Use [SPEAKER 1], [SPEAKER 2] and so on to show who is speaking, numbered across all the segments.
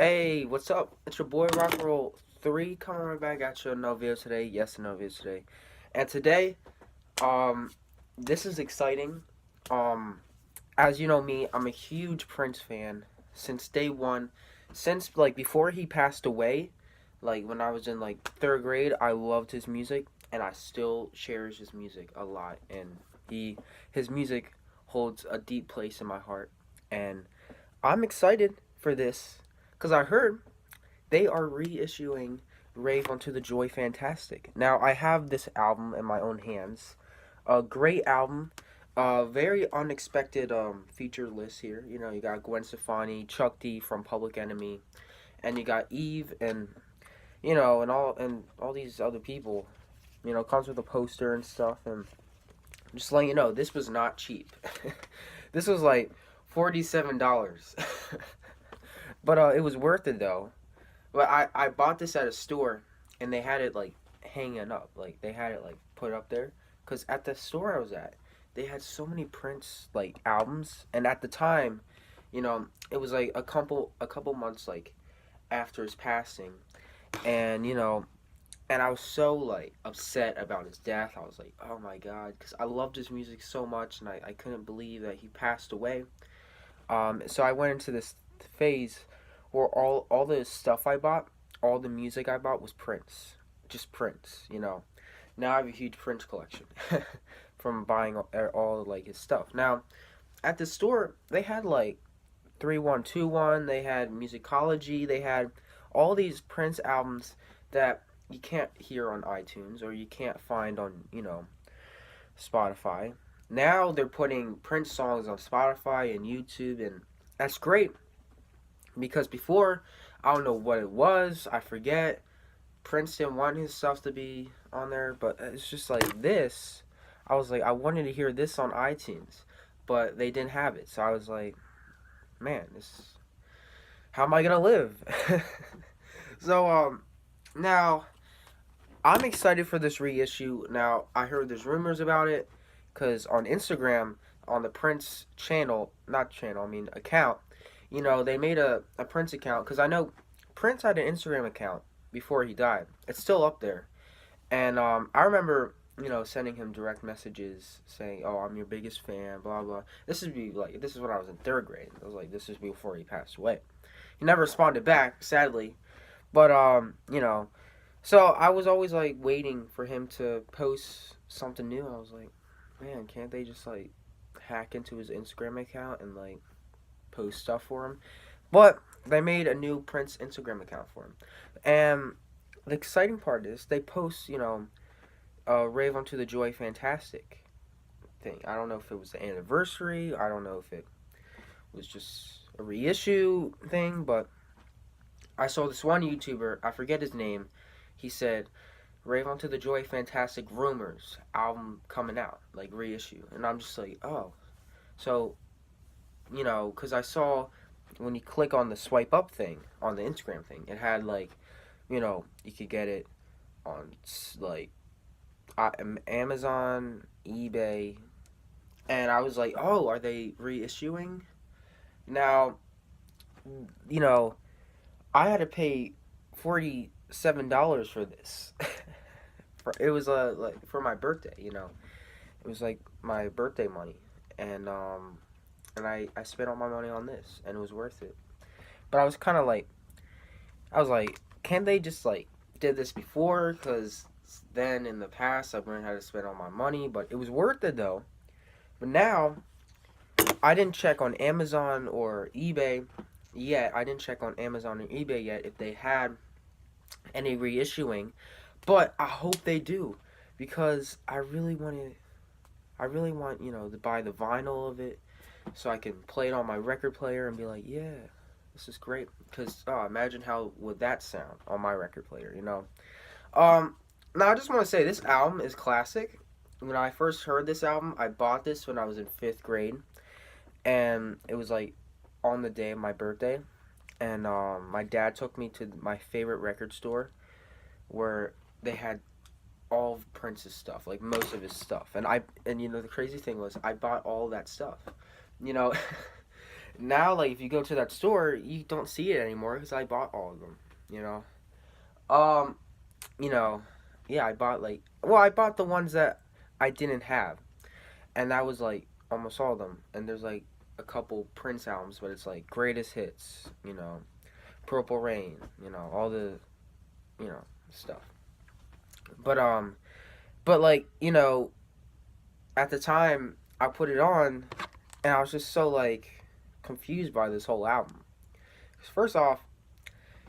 [SPEAKER 1] Hey, what's up? It's your boy Rock and Roll 3 coming right back at you another video today. Yes, another video today. And today, um, this is exciting. Um, as you know me, I'm a huge Prince fan since day one. Since like before he passed away, like when I was in like third grade, I loved his music and I still cherish his music a lot. And his music holds a deep place in my heart. And I'm excited for this because I heard they are reissuing Rave Unto the Joy Fantastic. Now, I have this album in my own hands. A great album. Very unexpected feature list here. You know, you got Gwen Stefani, Chuck D from Public Enemy, and you got Eve and all these other people. You know, comes with a poster and stuff. And just letting you know, this was not cheap. This was like $47. But it was worth it though. But I bought this at a store, and they had it like hanging up, like they had it like put up there. Cause at the store I was at, they had so many Prince like albums, and at the time, it was like a couple months like after his passing, and and I was so like upset about his death. I was like, oh my god, cause I loved his music so much, and I couldn't believe that he passed away. So I went into this phase where all the stuff I bought, all the music I bought was Prince, just Prince. Now I have a huge Prince collection from buying all like his stuff. Now at the store they had like 3121, they had Musicology, they had all these Prince albums that you can't hear on iTunes or you can't find on Spotify. Now they're putting Prince songs on Spotify and YouTube, and that's great because before, I don't know what it was, I forget. Prince didn't want his stuff to be on there, but it's just like this. I was like, I wanted to hear this on iTunes, but they didn't have it. So I was like, man, how am I gonna live? So now I'm excited for this reissue. Now I heard there's rumors about it, because on Instagram, on the Prince channel, not channel, I mean account, they made a Prince account, because I know Prince had an Instagram account before he died. It's still up there. And I remember, sending him direct messages saying, "Oh, I'm your biggest fan," blah blah. This is when I was in third grade. I was like, this is before he passed away. He never responded back, sadly. But so I was always like waiting for him to post something new. I was like, man, can't they just like hack into his Instagram account and like post stuff for him? But they made a new Prince Instagram account for him. And the exciting part is they post, Rave Unto the Joy Fantastic thing. I don't know if it was the anniversary. I don't know if it was just a reissue thing, but I saw this one YouTuber, I forget his name, he said, Rave Unto the Joy Fantastic Rumors, album coming out, like reissue. And I'm just like, oh. So, because I saw when you click on the swipe up thing, on the Instagram thing, it had like, you could get it on like Amazon, eBay. And I was like, oh, are they reissuing? Now, you know, I had to pay $47 for this. It was like for my birthday, It was like my birthday money, and I spent all my money on this, and it was worth it. But I was kind of like, I was like, can they just like did this before? Because then in the past I've learned how to spend all my money, but it was worth it though. But now I didn't check on Amazon or eBay yet. I didn't check on Amazon or eBay yet if they had any reissuing, but I hope they do, because I really want, to buy the vinyl of it so I can play it on my record player and be like, yeah, this is great. Because imagine how would that sound on my record player, Now I just want to say this album is classic. When I first heard this album, I bought this when I was in fifth grade, and it was like on the day of my birthday, and my dad took me to my favorite record store where they had all of Prince's stuff, like most of his stuff. And the crazy thing was I bought all that stuff. You know, now, like, if you go to that store, you don't see it anymore because I bought all of them. You know. Um. You know. Yeah, I bought like. Well, I bought the ones that I didn't have, and that was like almost all of them. And there's like a couple Prince albums, but it's like greatest hits. You know, Purple Rain. You know, all the stuff. But but like at the time I put it on, and I was just so like confused by this whole album. 'Cause first off,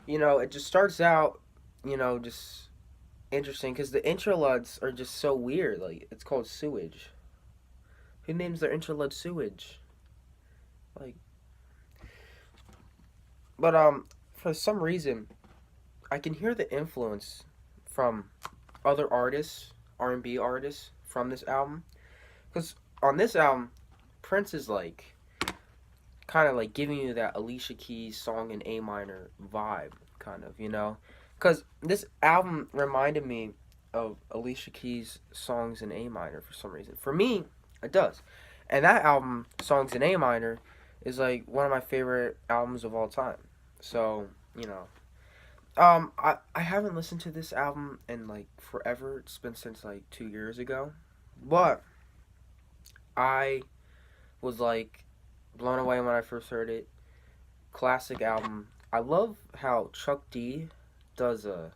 [SPEAKER 1] it just starts out, just interesting because the interludes are just so weird. Like it's called Sewage. Who names their interlude Sewage? Like, but for some reason, I can hear the influence from other artists, R&B artists from this album. Because on this album, Prince is like kind of like giving you that Alicia Keys song in A minor vibe, kind of, Because this album reminded me of Alicia Keys songs in A minor for some reason. For me, it does. And that album, Songs in A minor, is like one of my favorite albums of all time. So, I haven't listened to this album in like forever. It's been since like 2 years ago. But I was like blown away when I first heard it. Classic album. I love how Chuck D does a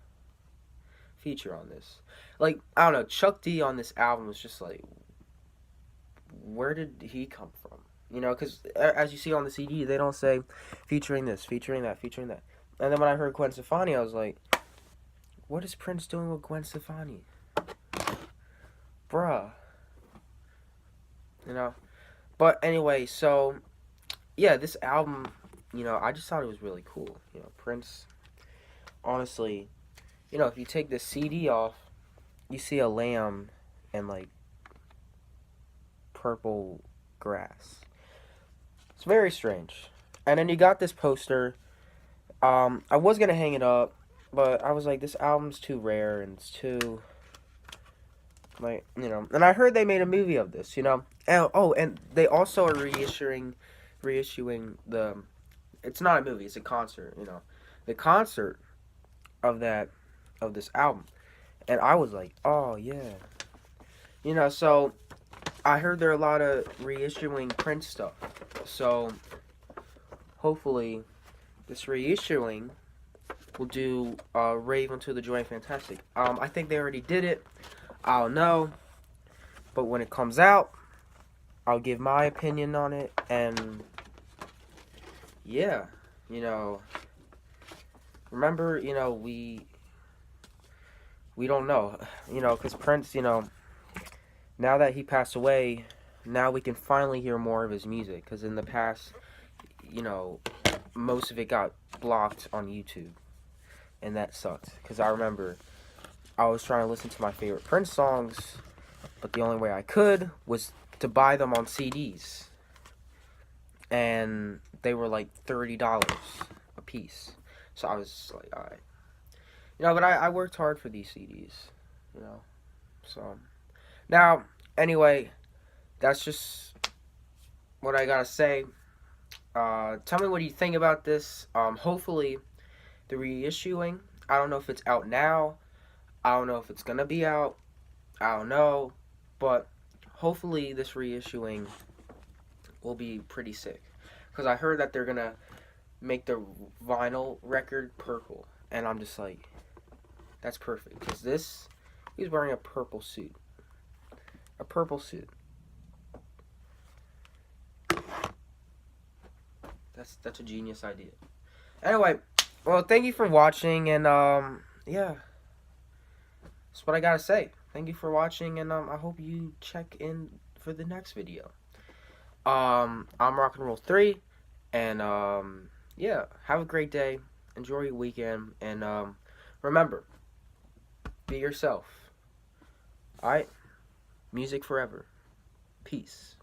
[SPEAKER 1] feature on this. Like, I don't know, Chuck D on this album was just like, where did he come from? Because as you see on the CD, they don't say featuring this, featuring that, featuring that. And then when I heard Gwen Stefani, I was like, what is Prince doing with Gwen Stefani? Bruh. But anyway, so, yeah, this album, I just thought it was really cool. Prince, honestly, if you take the CD off, you see a lamb and, like, purple grass. It's very strange. And then you got this poster. I was going to hang it up, but I was like, this album's too rare and it's too, like, and I heard they made a movie of this, And, and they also are reissuing the, it's not a movie, it's a concert, the concert of this album. And I was like, oh, yeah. So I heard there are a lot of reissuing Prince stuff. So hopefully this reissuing will do Rave Un2 the Joy Fantastic. I think they already did it. I don't know. But when it comes out, I'll give my opinion on it. And yeah, remember, we don't know, because Prince, now that he passed away, now we can finally hear more of his music. Because in the past, most of it got blocked on YouTube. And that sucked. Because I remember I was trying to listen to my favorite Prince songs, but the only way I could was to buy them on CDs. And they were like $30 a piece. So I was like, alright. But I worked hard for these CDs. So, now, anyway, that's just what I gotta say. Tell me what you think about this. Hopefully, the reissuing, I don't know if it's out now. I don't know if it's gonna be out. I don't know. But hopefully, this reissuing will be pretty sick. Because I heard that they're gonna make the vinyl record purple. And I'm just like, that's perfect. Because he's wearing a purple suit. A purple suit. That's a genius idea. Anyway, well, thank you for watching, and yeah, that's what I gotta say. Thank you for watching, and I hope you check in for the next video. I'm Rock and Roll 3, and yeah, have a great day. Enjoy your weekend, and remember, be yourself. Alright? Music forever. Peace.